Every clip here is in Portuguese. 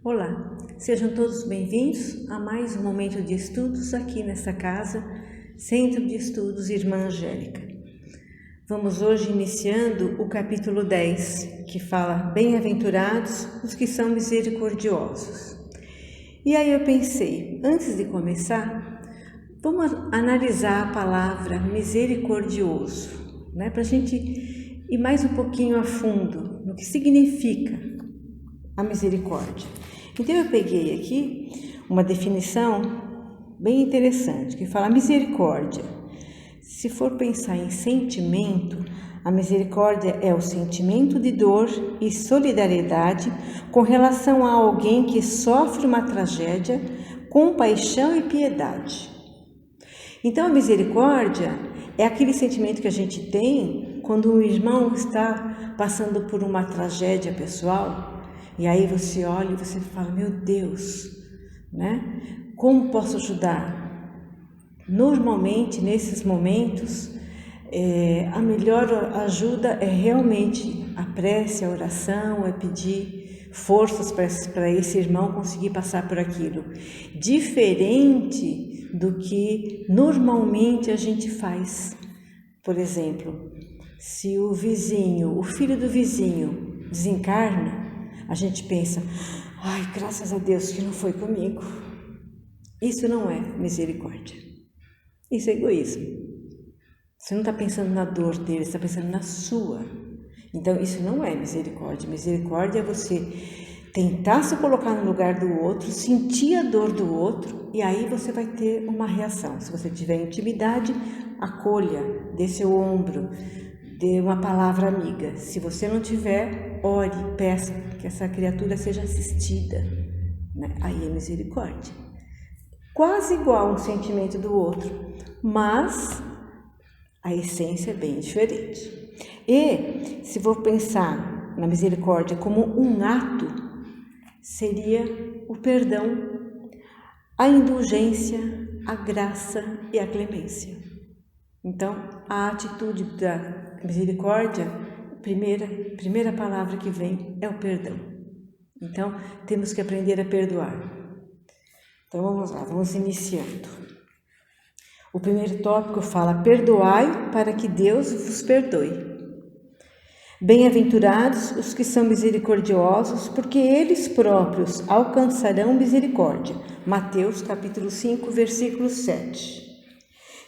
Olá, sejam todos bem-vindos a mais um momento de estudos aqui nessa casa, Centro de Estudos Irmã Angélica. Vamos hoje iniciando o capítulo 10, que fala bem-aventurados os que são misericordiosos. E aí eu pensei, antes de começar, vamos analisar a palavra misericordioso, né? Para a gente ir mais um pouquinho a fundo no que significa a misericórdia. Então eu peguei aqui uma definição bem interessante que fala misericórdia. Se for pensar em sentimento, a misericórdia é o sentimento de dor e solidariedade com relação a alguém que sofre uma tragédia, compaixão e piedade. Então a misericórdia é aquele sentimento que a gente tem quando um irmão está passando por uma tragédia pessoal. E aí você olha e você fala, meu Deus, né? Como posso ajudar? Normalmente, nesses momentos, a melhor ajuda é realmente a prece, a oração, é pedir forças para esse irmão conseguir passar por aquilo. Diferente do que normalmente a gente faz. Por exemplo, se o filho do vizinho desencarna, a gente pensa, ai, graças a Deus que não foi comigo. Isso não é misericórdia. Isso é egoísmo. Você não está pensando na dor dele, você está pensando na sua. Então, isso não é misericórdia. Misericórdia é você tentar se colocar no lugar do outro, sentir a dor do outro, e aí você vai ter uma reação. Se você tiver intimidade, acolha, dê seu ombro, dê uma palavra amiga. Se você não tiver, ore, peça que essa criatura seja assistida, né? Aí é misericórdia. Quase igual a um sentimento do outro, mas a essência é bem diferente. E se for pensar na misericórdia como um ato, seria o perdão, a indulgência, a graça e a clemência. Então, a atitude da misericórdia, a primeira palavra que vem é o perdão. Então, temos que aprender a perdoar. Então, vamos lá, vamos iniciando. O primeiro tópico fala, perdoai para que Deus vos perdoe. Bem-aventurados os que são misericordiosos, porque eles próprios alcançarão misericórdia. Mateus capítulo 5, versículo 7.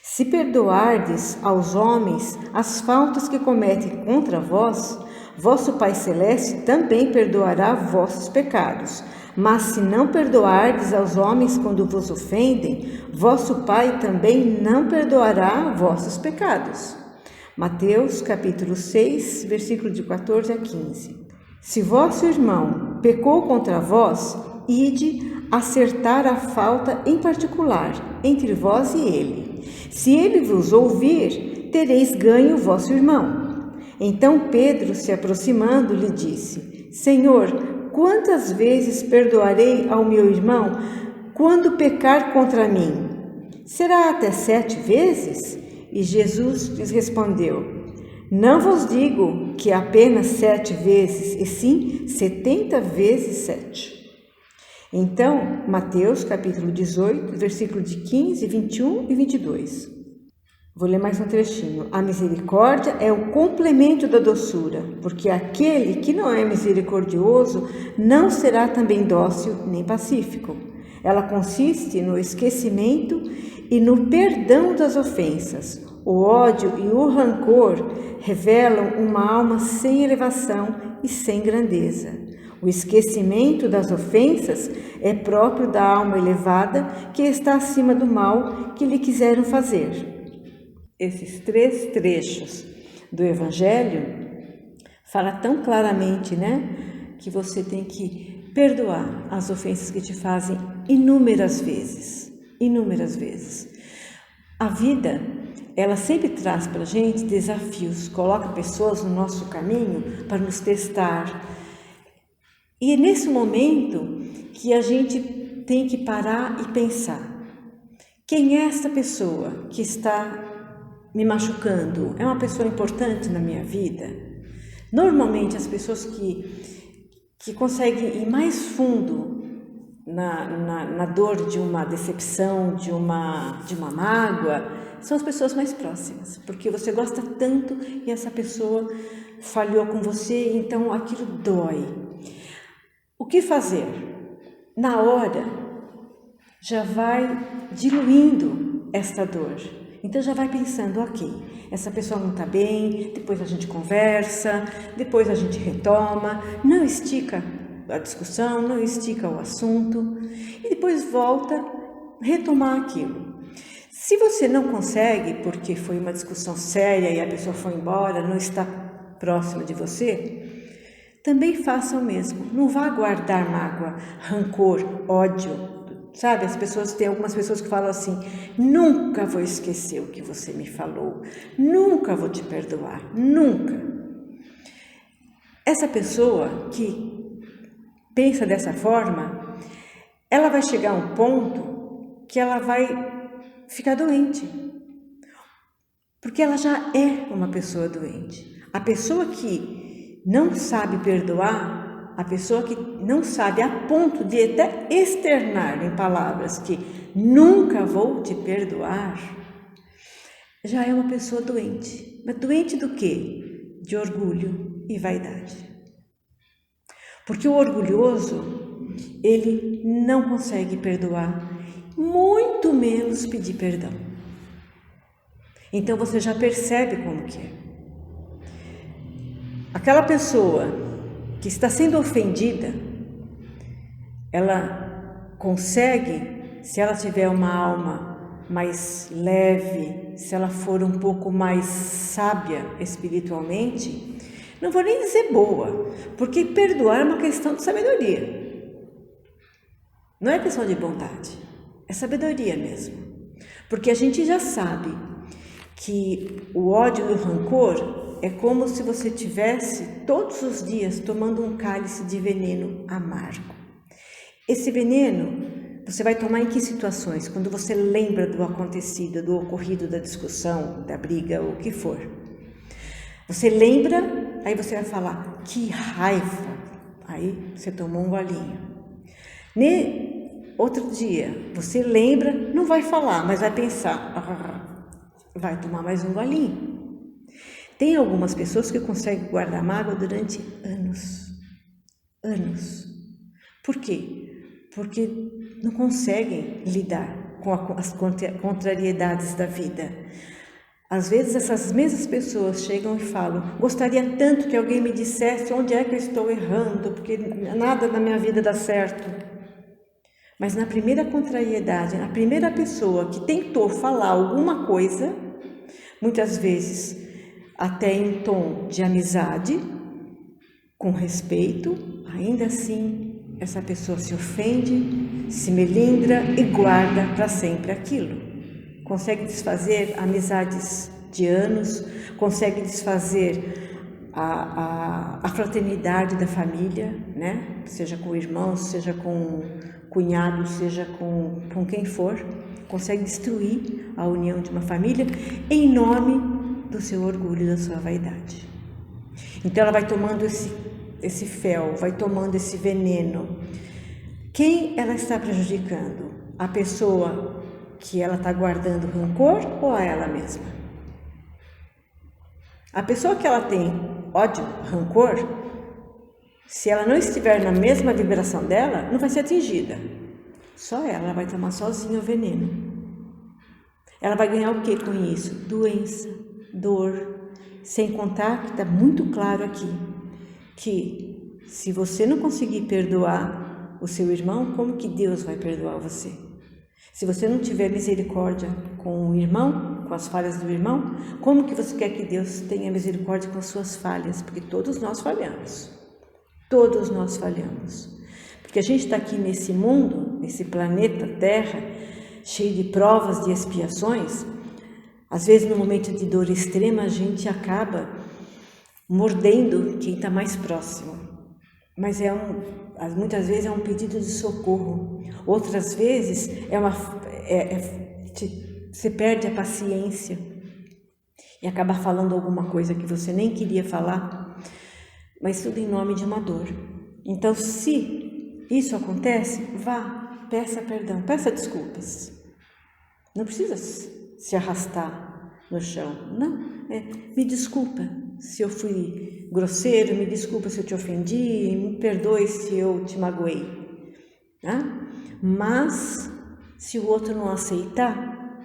Se perdoardes aos homens as faltas que cometem contra vós, vosso Pai Celeste também perdoará vossos pecados. Mas se não perdoardes aos homens quando vos ofendem, vosso Pai também não perdoará vossos pecados. Mateus capítulo 6, versículo de 14 a 15. Se vosso irmão pecou contra vós, ide acertar a falta em particular entre vós e ele. Se ele vos ouvir, tereis ganho vosso irmão. Então Pedro, se aproximando, lhe disse, Senhor, quantas vezes perdoarei ao meu irmão quando pecar contra mim? Será até 7 vezes? E Jesus lhes respondeu, não vos digo que apenas 7 vezes, e sim 70 vezes 7. Então, Mateus capítulo 18, versículo de 15, 21 e 22. Vou ler mais um trechinho. A misericórdia é o complemento da doçura, porque aquele que não é misericordioso não será também dócil nem pacífico. Ela consiste no esquecimento e no perdão das ofensas. O ódio e o rancor revelam uma alma sem elevação e sem grandeza. O esquecimento das ofensas é próprio da alma elevada que está acima do mal que lhe quiseram fazer. Esses 3 trechos do Evangelho falam tão claramente, né? Que você tem que perdoar as ofensas que te fazem inúmeras vezes. Inúmeras vezes. A vida, ela sempre traz para a gente desafios, coloca pessoas no nosso caminho para nos testar. E é nesse momento que a gente tem que parar e pensar: quem é essa pessoa que está me machucando? É uma pessoa importante na minha vida? Normalmente as pessoas que conseguem ir mais fundo na dor de uma decepção, de uma mágoa, são as pessoas mais próximas, porque você gosta tanto e essa pessoa falhou com você, então aquilo dói. O que fazer? Na hora, já vai diluindo esta dor. Então já vai pensando, ok, essa pessoa não está bem, depois a gente conversa, depois a gente retoma, não estica a discussão, não estica o assunto e depois volta a retomar aquilo. Se você não consegue, porque foi uma discussão séria e a pessoa foi embora, não está próxima de você, também faça o mesmo. Não vá guardar mágoa, rancor, ódio. Sabe, tem algumas pessoas que falam assim: nunca vou esquecer o que você me falou, nunca vou te perdoar, nunca. Essa pessoa que pensa dessa forma, ela vai chegar a um ponto que ela vai ficar doente, porque ela já é uma pessoa doente. A pessoa que não sabe perdoar, a pessoa que não sabe a ponto de até externar em palavras que nunca vou te perdoar, já é uma pessoa doente. Mas doente do quê? De orgulho e vaidade. Porque o orgulhoso, ele não consegue perdoar, muito menos pedir perdão. Então você já percebe como que é. Aquela pessoa que está sendo ofendida, ela consegue, se ela tiver uma alma mais leve, se ela for um pouco mais sábia espiritualmente, não vou nem dizer boa, porque perdoar é uma questão de sabedoria. Não é questão de bondade, é sabedoria mesmo. Porque a gente já sabe que o ódio e o rancor é como se você tivesse todos os dias tomando um cálice de veneno amargo. Esse veneno você vai tomar em que situações? Quando você lembra do acontecido, do ocorrido, da discussão, da briga, ou o que for. Você lembra, aí você vai falar: que raiva! Aí você tomou um golinho. Outro dia, você lembra, não vai falar, mas vai pensar: vai tomar mais um golinho. Tem algumas pessoas que conseguem guardar mágoa durante anos. Anos. Por quê? Porque não conseguem lidar com as contrariedades da vida. Às vezes essas mesmas pessoas chegam e falam: gostaria tanto que alguém me dissesse onde é que eu estou errando, porque nada na minha vida dá certo. Mas na primeira contrariedade, na primeira pessoa que tentou falar alguma coisa, muitas vezes até em tom de amizade, com respeito, ainda assim essa pessoa se ofende, se melindra e guarda para sempre aquilo. Consegue desfazer amizades de anos, consegue desfazer a fraternidade da família, né? Seja com irmãos, seja com cunhados, seja com quem for, consegue destruir a união de uma família em nome do seu orgulho e da sua vaidade. Então ela vai tomando esse fel, vai tomando esse veneno. Quem ela está prejudicando? A pessoa que ela está guardando rancor ou a ela mesma? A pessoa que ela tem ódio, rancor, se ela não estiver na mesma vibração dela, não vai ser atingida. Só ela vai tomar sozinha o veneno. Ela vai ganhar o que com isso? Doença, dor, sem contar que está muito claro aqui, que se você não conseguir perdoar o seu irmão, como que Deus vai perdoar você? Se você não tiver misericórdia com o irmão, com as falhas do irmão, como que você quer que Deus tenha misericórdia com as suas falhas? Porque todos nós falhamos. Todos nós falhamos. Porque a gente está aqui nesse mundo, nesse planeta Terra, cheio de provas, de expiações. Às vezes, no momento de dor extrema, a gente acaba mordendo quem está mais próximo. Mas muitas vezes é um pedido de socorro. Outras vezes você perde a paciência e acaba falando alguma coisa que você nem queria falar, mas tudo em nome de uma dor. Então, se isso acontece, vá, peça perdão, peça desculpas. Não precisa se arrastar no chão, não. Me desculpa se eu fui grosseiro, me desculpa se eu te ofendi, me perdoe se eu te magoei. Tá? Mas, se o outro não aceitar,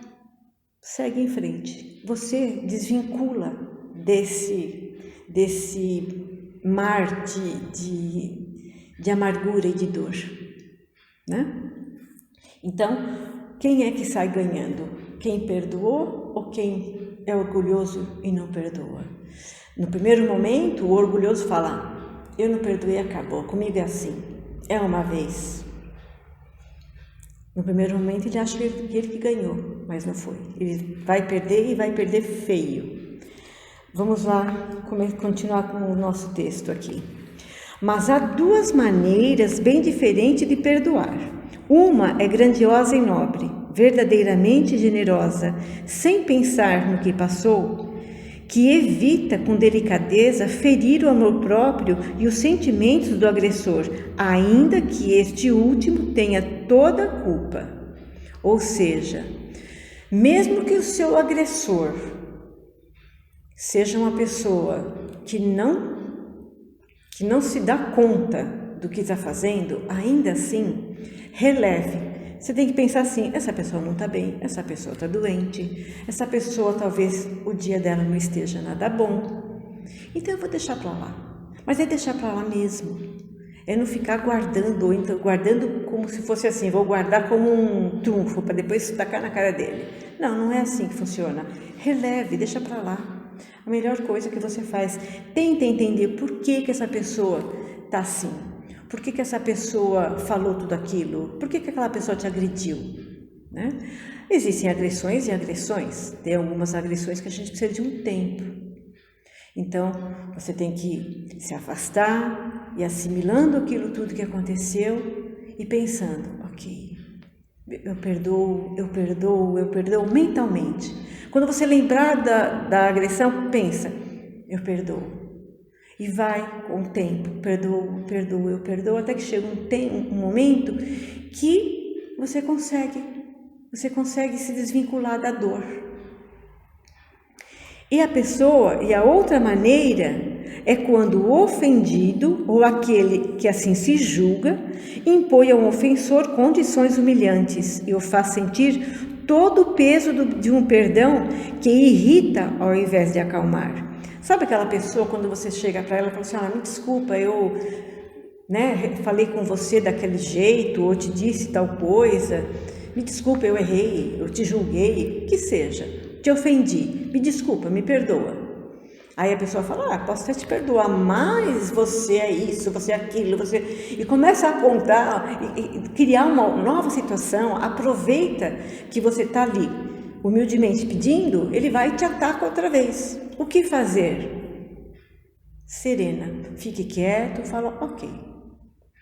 segue em frente. Você desvincula desse mar de amargura e de dor. Né? Então, quem é que sai ganhando? Quem perdoou ou quem é orgulhoso e não perdoa? No primeiro momento, o orgulhoso fala, eu não perdoei, acabou, comigo é assim, é uma vez. No primeiro momento ele acha que ele que ganhou, mas não foi. Ele vai perder e vai perder feio. Vamos lá continuar com o nosso texto aqui. Mas há duas maneiras bem diferentes de perdoar. Uma é grandiosa e nobre, verdadeiramente generosa, sem pensar no que passou, que evita com delicadeza ferir o amor próprio e os sentimentos do agressor, ainda que este último tenha toda a culpa. Ou seja, mesmo que o seu agressor seja uma pessoa que não se dá conta do que está fazendo, ainda assim, releve. Você tem que pensar assim, essa pessoa não está bem, essa pessoa está doente, essa pessoa talvez o dia dela não esteja nada bom. Então eu vou deixar para lá. Mas é deixar para lá mesmo. É não ficar guardando, ou então guardando como se fosse assim, vou guardar como um trunfo para depois tacar na cara dele. Não, não é assim que funciona. Releve, deixa para lá. A melhor coisa que você faz, tenta entender por que essa pessoa está assim. Por que essa pessoa falou tudo aquilo? Por que aquela pessoa te agrediu? Né? Existem agressões e agressões. Tem algumas agressões que a gente precisa de um tempo. Então, você tem que se afastar e assimilando aquilo tudo que aconteceu e pensando, ok, eu perdoo mentalmente. Quando você lembrar da agressão, pensa, eu perdoo. E vai com o tempo, eu perdoo, até que chega um momento que você consegue se desvincular da dor. E a outra maneira é quando o ofendido, ou aquele que assim se julga, impõe ao ofensor condições humilhantes e o faz sentir todo o peso de um perdão que irrita ao invés de acalmar. Sabe aquela pessoa, quando você chega para ela e fala assim, me desculpa, eu falei com você daquele jeito, ou te disse tal coisa, me desculpa, eu errei, eu te julguei, o que seja, te ofendi, me desculpa, me perdoa. Aí a pessoa fala, posso até te perdoar, mas você é isso, você é aquilo, e começa a apontar e criar uma nova situação, aproveita que você está ali, humildemente pedindo, ele vai e te ataca outra vez. O que fazer? Serena, fique quieto, fala, ok,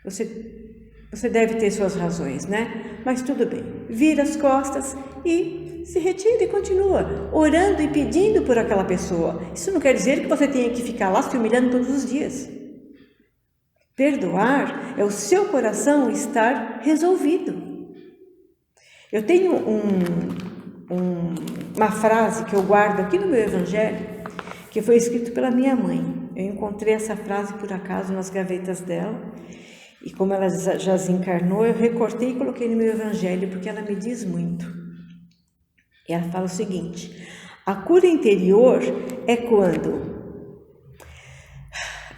você deve ter suas razões, né? Mas tudo bem, vira as costas e se retira e continua, orando e pedindo por aquela pessoa. Isso não quer dizer que você tenha que ficar lá se humilhando todos os dias. Perdoar é o seu coração estar resolvido. Eu tenho uma frase que eu guardo aqui no meu evangelho, que foi escrito pela minha mãe. Eu encontrei essa frase por acaso nas gavetas dela, e como ela já desencarnou, eu recortei e coloquei no meu evangelho, porque ela me diz muito. E ela fala o seguinte, a cura interior é quando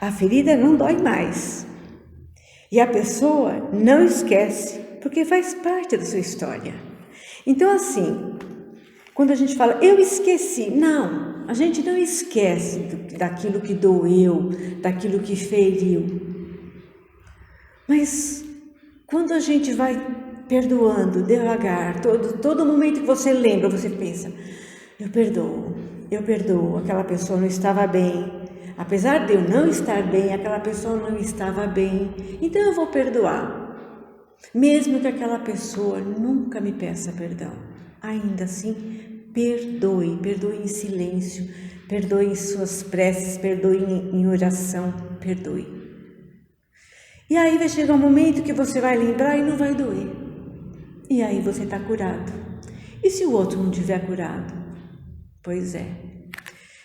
a ferida não dói mais, e a pessoa não esquece, porque faz parte da sua história. Então assim, quando a gente fala, eu esqueci, não, a gente não esquece daquilo que doeu, daquilo que feriu. Mas Quando a gente vai perdoando devagar, todo momento que você lembra, você pensa, eu perdoo, aquela pessoa não estava bem. Apesar de eu não estar bem, aquela pessoa não estava bem, então eu vou perdoar. Mesmo que aquela pessoa nunca me peça perdão, ainda assim, perdoe em silêncio, perdoe em suas preces, perdoe em oração, perdoe. E aí vai chegar um momento que você vai lembrar e não vai doer. E aí você está curado. E se o outro não estiver curado? Pois é.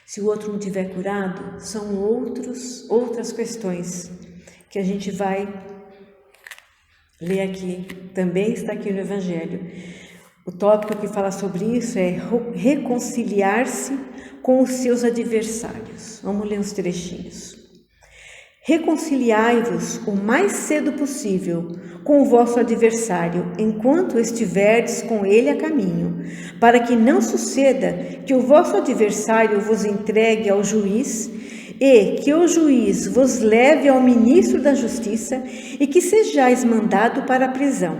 Se o outro não estiver curado, são outras questões que a gente vai ler aqui. Também está aqui no Evangelho. O tópico que fala sobre isso é reconciliar-se com os seus adversários. Vamos ler uns trechinhos. Reconciliai-vos o mais cedo possível com o vosso adversário, enquanto estiverdes com ele a caminho, para que não suceda que o vosso adversário vos entregue ao juiz e que o juiz vos leve ao ministro da Justiça e que sejais mandado para a prisão.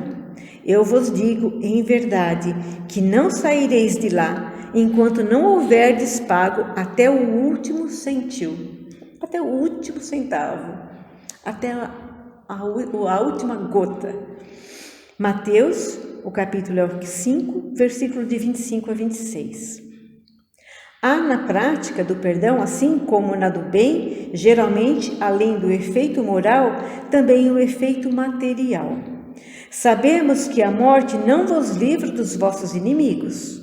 Eu vos digo em verdade que não saireis de lá enquanto não houverdes pago até o último centil. Até o último centavo, até a última gota. Mateus, o capítulo 5, versículo de 25 a 26. Há na prática do perdão, assim como na do bem, geralmente, além do efeito moral, também o efeito material. Sabemos que a morte não vos livra dos vossos inimigos.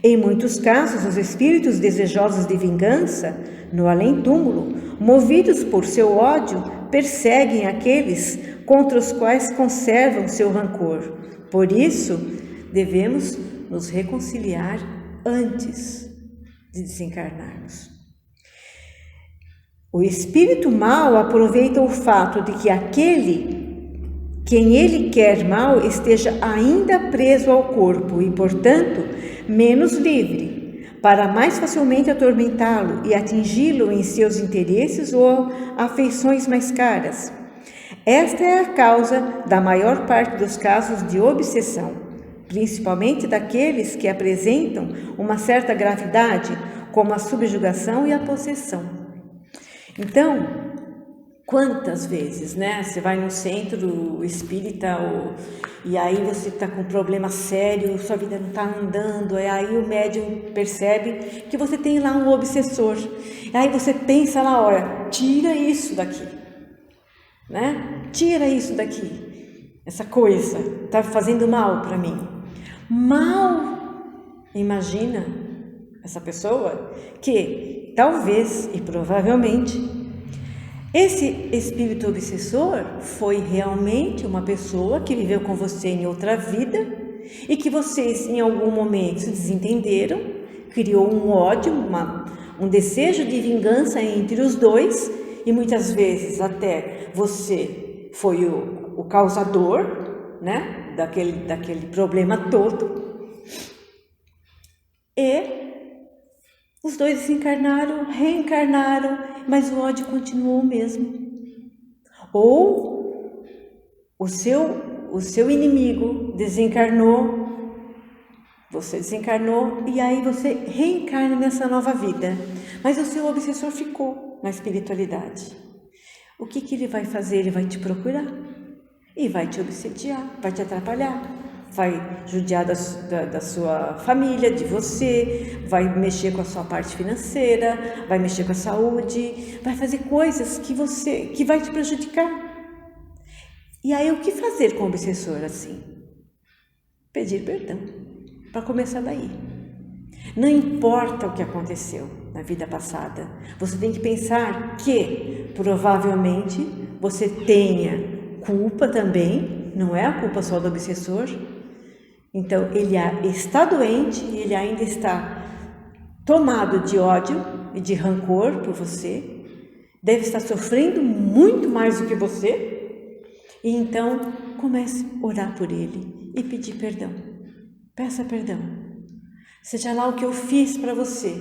Em muitos casos, os espíritos desejosos de vingança, no além-túmulo, movidos por seu ódio, perseguem aqueles contra os quais conservam seu rancor. Por isso, devemos nos reconciliar antes de desencarnarmos. O espírito mau aproveita o fato de que quem ele quer mal esteja ainda preso ao corpo e, portanto, menos livre, para mais facilmente atormentá-lo e atingi-lo em seus interesses ou afeições mais caras. Esta é a causa da maior parte dos casos de obsessão, principalmente daqueles que apresentam uma certa gravidade, como a subjugação e a possessão. Então, quantas vezes, né? Você vai no centro espírita e aí você está com um problema sério, sua vida não está andando, e aí o médium percebe que você tem lá um obsessor. E aí você pensa lá, olha, tira isso daqui, né? Tira isso daqui, essa coisa está fazendo mal para mim. Mal, imagina essa pessoa que talvez e provavelmente esse espírito obsessor foi realmente uma pessoa que viveu com você em outra vida e que vocês em algum momento se desentenderam, criou um ódio, um desejo de vingança entre os dois e muitas vezes até você foi o causador, né, daquele problema todo. E os dois desencarnaram, reencarnaram, mas o ódio continuou o mesmo. Ou o seu inimigo desencarnou, você desencarnou e aí você reencarna nessa nova vida. Mas o seu obsessor ficou na espiritualidade. O que ele vai fazer? Ele vai te procurar e vai te obsediar, vai te atrapalhar. Vai judiar da sua família, de você, vai mexer com a sua parte financeira, vai mexer com a saúde, vai fazer coisas que vai te prejudicar. E aí o que fazer com o obsessor assim? Pedir perdão, para começar daí. Não importa o que aconteceu na vida passada, você tem que pensar que provavelmente você tenha culpa também, não é a culpa só do obsessor. Então, ele está doente e ele ainda está tomado de ódio e de rancor por você, deve estar sofrendo muito mais do que você, e então comece a orar por ele e pedir perdão. Peça perdão. Seja lá o que eu fiz para você,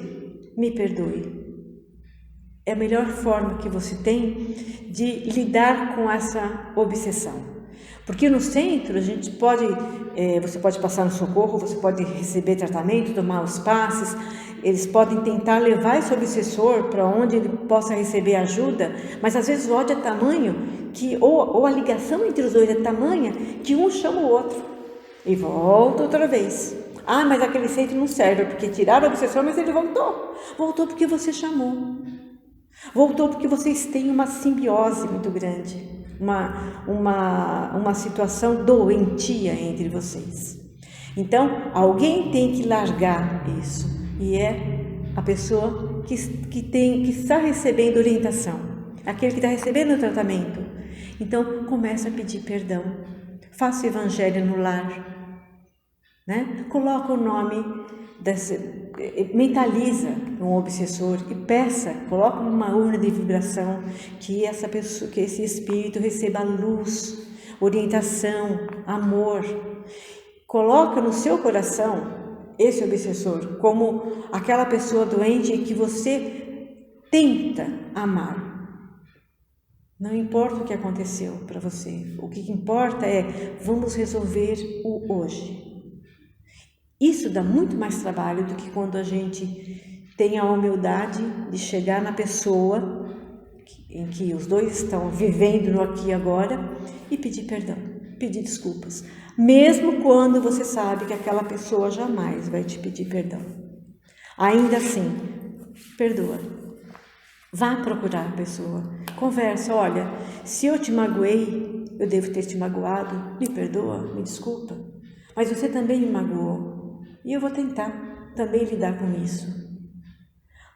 me perdoe. É a melhor forma que você tem de lidar com essa obsessão. Porque no centro você pode passar no socorro, você pode receber tratamento, tomar os passes, eles podem tentar levar esse obsessor para onde ele possa receber ajuda, mas às vezes o ódio é tamanho que, ou a ligação entre os dois é tamanha que um chama o outro e volta outra vez. Ah, mas aquele centro não serve, porque tiraram o obsessor, mas ele voltou. Voltou porque você chamou. Voltou porque vocês têm uma simbiose muito grande, uma situação doentia entre vocês. Então, alguém tem que largar isso, e é a pessoa que está recebendo orientação, aquele que está recebendo o tratamento. Então, começa a pedir perdão, faça o evangelho no lar, né? Coloca o nome, mentaliza um obsessor e peça, coloca numa urna de vibração que essa pessoa, que esse espírito receba luz, orientação, amor. Coloca no seu coração esse obsessor como aquela pessoa doente que você tenta amar. Não importa o que aconteceu para você, o que importa é vamos resolver o hoje. Isso dá muito mais trabalho do que quando a gente tem a humildade de chegar na pessoa em que os dois estão vivendo no aqui e agora e pedir perdão, pedir desculpas. Mesmo quando você sabe que aquela pessoa jamais vai te pedir perdão. Ainda assim, perdoa. Vá procurar a pessoa, conversa, olha, se eu te magoei, eu devo ter te magoado, me perdoa, me desculpa, mas você também me magoou. E eu vou tentar também lidar com isso.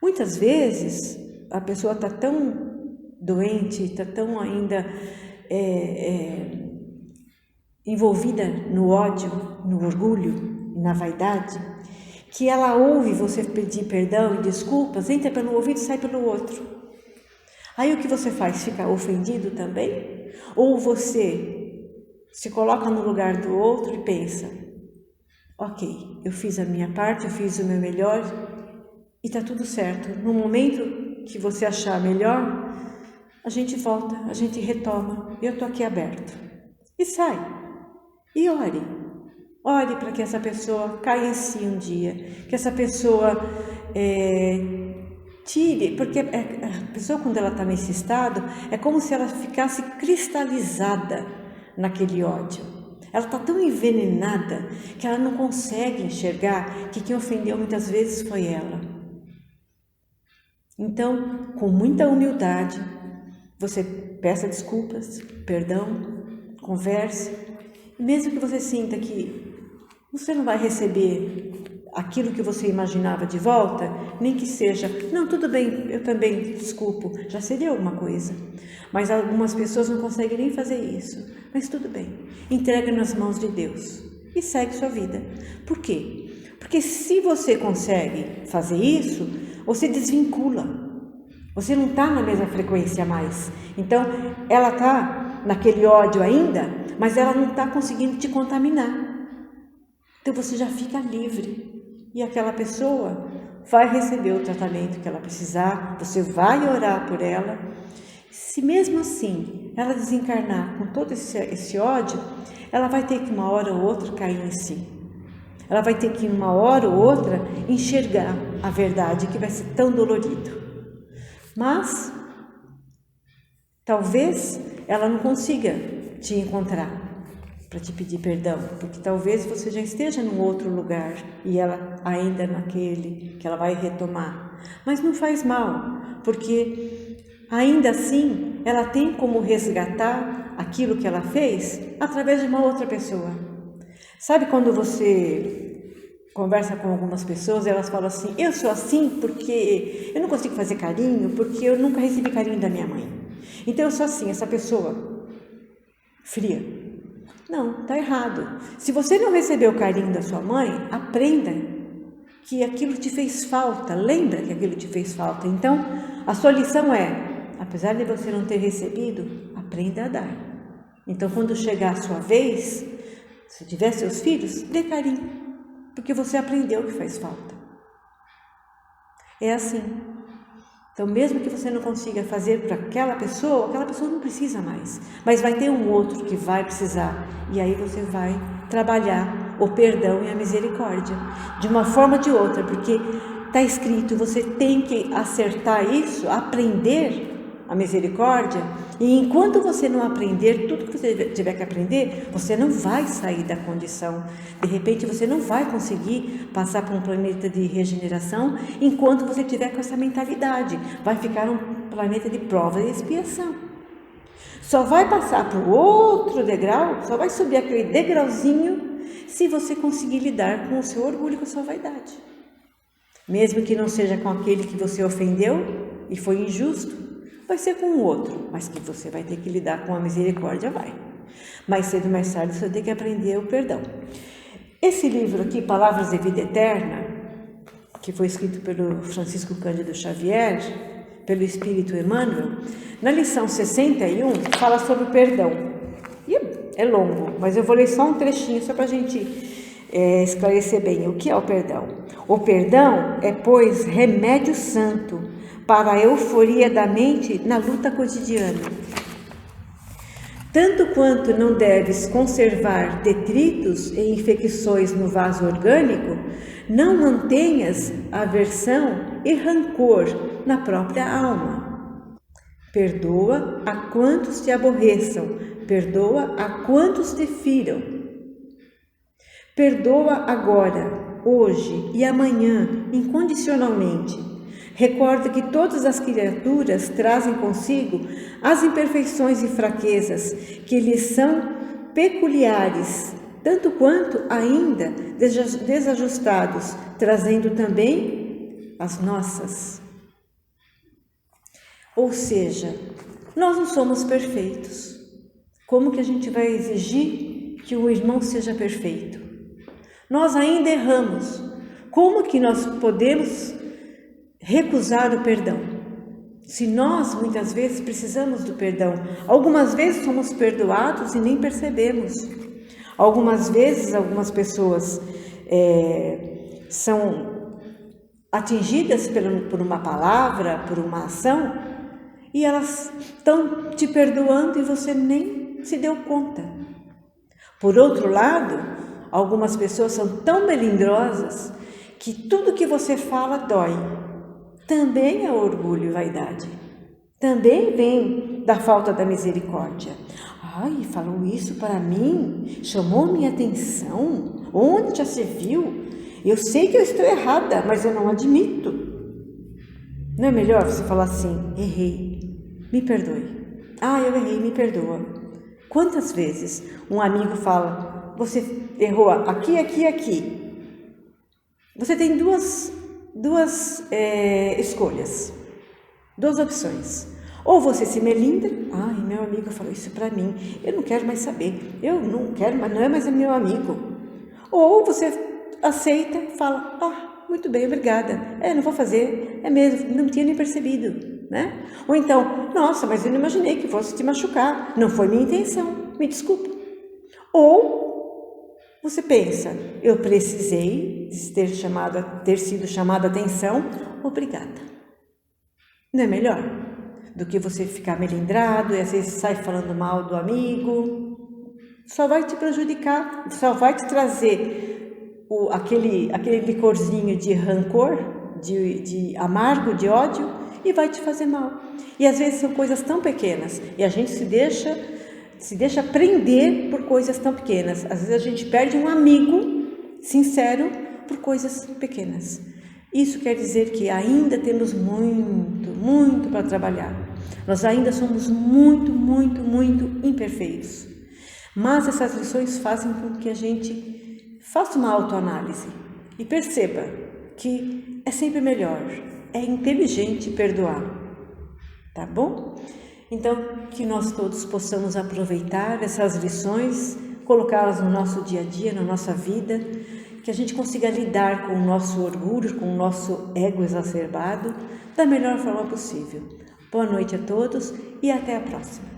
Muitas vezes a pessoa está tão doente, está tão ainda envolvida no ódio, no orgulho, na vaidade, que ela ouve você pedir perdão e desculpas, entra pelo ouvido e sai pelo outro. Aí o que você faz? Fica ofendido também? Ou você se coloca no lugar do outro e pensa, ok, eu fiz a minha parte, eu fiz o meu melhor e está tudo certo. No momento que você achar melhor, a gente volta, a gente retoma. Eu estou aqui aberto. E sai. E ore. Ore para que essa pessoa caia em si um dia. Que essa pessoa tire, porque a pessoa quando ela está nesse estado, é como se ela ficasse cristalizada naquele ódio. Ela está tão envenenada que ela não consegue enxergar que quem ofendeu muitas vezes foi ela. Então, com muita humildade, você peça desculpas, perdão, converse. Mesmo que você sinta que você não vai receber aquilo que você imaginava de volta, nem que seja, não, tudo bem, eu também desculpo, já seria alguma coisa. Mas algumas pessoas não conseguem nem fazer isso. Mas tudo bem, entrega nas mãos de Deus e segue sua vida. Por quê? Porque se você consegue fazer isso, você desvincula. Você não está na mesma frequência mais. Então, ela está naquele ódio ainda, mas ela não está conseguindo te contaminar. Então, você já fica livre. E aquela pessoa vai receber o tratamento que ela precisar, você vai orar por ela. Se mesmo assim ela desencarnar com todo esse ódio, ela vai ter que uma hora ou outra cair em si. Ela vai ter que uma hora ou outra enxergar a verdade, que vai ser tão dolorido. Mas talvez ela não consiga te encontrar para te pedir perdão, porque talvez você já esteja num outro lugar e ela ainda naquele que ela vai retomar. Mas não faz mal, porque ainda assim ela tem como resgatar aquilo que ela fez através de uma outra pessoa. Sabe quando você conversa com algumas pessoas e elas falam assim, eu sou assim porque eu não consigo fazer carinho, porque eu nunca recebi carinho da minha mãe. Então eu sou assim, essa pessoa fria. Não, está errado. Se você não recebeu o carinho da sua mãe, aprenda que aquilo te fez falta. Lembra que aquilo te fez falta. Então, a sua lição é, apesar de você não ter recebido, aprenda a dar. Então, quando chegar a sua vez, se tiver seus filhos, dê carinho, porque você aprendeu que faz falta. É assim. Então, mesmo que você não consiga fazer para aquela pessoa não precisa mais. Mas vai ter um outro que vai precisar. E aí você vai trabalhar o perdão e a misericórdia. De uma forma ou de outra, porque está escrito, você tem que acertar isso, aprender a misericórdia. E enquanto você não aprender tudo que você tiver que aprender, você não vai sair da condição. De repente você não vai conseguir passar por um planeta de regeneração enquanto você tiver com essa mentalidade. Vai ficar um planeta de prova e expiação. Só vai passar para o outro degrau, só vai subir aquele degrauzinho se você conseguir lidar com o seu orgulho e com a sua vaidade. Mesmo que não seja com aquele que você ofendeu e foi injusto, vai ser com o outro, mas que você vai ter que lidar com a misericórdia, vai. Mais cedo ou mais tarde você vai ter que aprender o perdão. Esse livro aqui, Palavras de Vida Eterna, que foi escrito pelo Francisco Cândido Xavier, pelo Espírito Emmanuel, na lição 61, fala sobre o perdão. E é longo, mas eu vou ler só um trechinho, só para a gente esclarecer bem o que é o perdão. O perdão é, pois, remédio santo para a euforia da mente na luta cotidiana. Tanto quanto não deves conservar detritos e infecções no vaso orgânico, não mantenhas aversão e rancor na própria alma. Perdoa a quantos te aborreçam, perdoa a quantos te firam. Perdoa agora, hoje e amanhã, incondicionalmente. Recorda que todas as criaturas trazem consigo as imperfeições e fraquezas que lhes são peculiares, tanto quanto ainda desajustados, trazendo também as nossas. Ou seja, nós não somos perfeitos. Como que a gente vai exigir que o irmão seja perfeito? Nós ainda erramos. Como que nós podemos recusar o perdão? Se nós muitas vezes precisamos do perdão, algumas vezes somos perdoados e nem percebemos. Algumas vezes algumas pessoas são atingidas por uma palavra, por uma ação, e elas estão te perdoando e você nem se deu conta. Por outro lado, algumas pessoas são tão melindrosas que tudo que você fala dói. Também é orgulho e vaidade. Também vem da falta da misericórdia. Ai, falou isso para mim? Chamou minha atenção? Onde já se viu? Eu sei que eu estou errada, mas eu não admito. Não é melhor você falar assim: errei, me perdoe. Ah, eu errei, me perdoa. Quantas vezes um amigo fala: você errou aqui, aqui, aqui. Você tem duas escolhas, duas opções. Ou você se melindra: ai, meu amigo falou isso para mim, eu não quero mais saber, eu não quero, mas não é mais meu amigo. Ou você aceita e fala: ah, muito bem, obrigada, não vou fazer, é mesmo, não tinha nem percebido, né? Ou então: nossa, mas eu não imaginei que fosse te machucar, não foi minha intenção, me desculpa. Ou você pensa: eu precisei ter sido chamado a atenção, obrigada. Não é melhor do que você ficar melindrado e às vezes sai falando mal do amigo? Só vai te prejudicar, só vai te trazer aquele licorzinho de rancor, de amargo, de ódio, e vai te fazer mal. E às vezes são coisas tão pequenas e a gente se deixa prender por coisas tão pequenas. Às vezes a gente perde um amigo sincero por coisas pequenas. Isso quer dizer que ainda temos muito, muito para trabalhar. Nós ainda somos muito, muito, muito imperfeitos. Mas essas lições fazem com que a gente faça uma autoanálise e perceba que é sempre melhor, é inteligente perdoar. Tá bom? Então, que nós todos possamos aproveitar essas lições, colocá-las no nosso dia a dia, na nossa vida, que a gente consiga lidar com o nosso orgulho, com o nosso ego exacerbado, da melhor forma possível. Boa noite a todos e até a próxima.